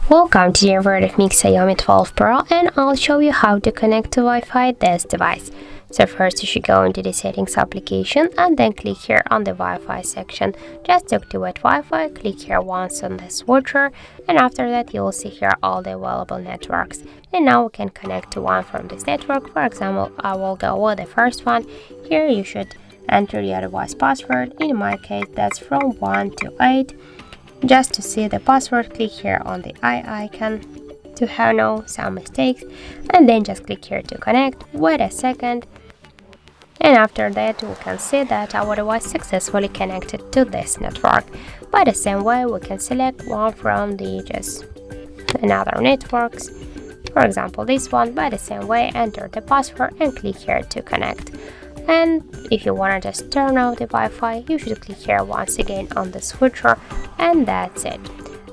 Welcome to the version of Xiaomi 12 Pro, and I'll show you how to connect to Wi-Fi this device. So first you should go into the settings application and then click here on the Wi-Fi section. Just to activate Wi-Fi, click here once on the switcher, and after that you will see here all the available networks. And now we can connect to one from this network. For example, I will go with the first one. Here you should enter your device password. In my case that's from 1 to 8. Just to see the password, click here on the eye icon to have no sound mistakes, and then just click here to connect. Wait a second, and after that we can see that our device successfully connected to this network. By the same way, we can select one from the another networks, for example this one. By the same way, enter the password and click here to connect. And if you want to just turn off the Wi-Fi, you should click here once again on the switcher, and that's it.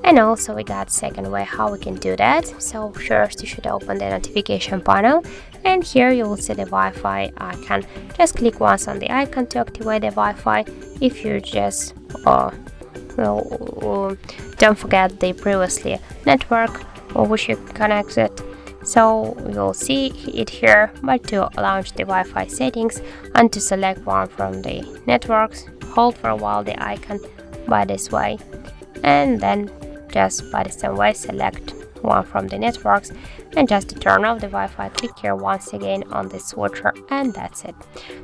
And also we got second way how we can do that. So first you should open the notification panel, and here you will see the Wi-Fi icon. Just click once on the icon to activate the Wi-Fi. If you just don't forget the previously network or which you connected. So you'll see it here, but to launch the Wi-Fi settings and to select one from the networks, hold for a while the icon by this way, and then just by the same way select one from the networks, and just to turn off the Wi-Fi, click here once again on the switcher, and that's it.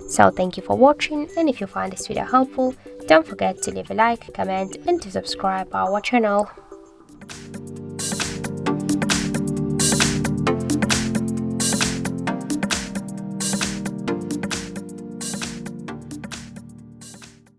So thank you for watching, and if you find this video helpful, don't forget to leave a like, comment and to subscribe our channel.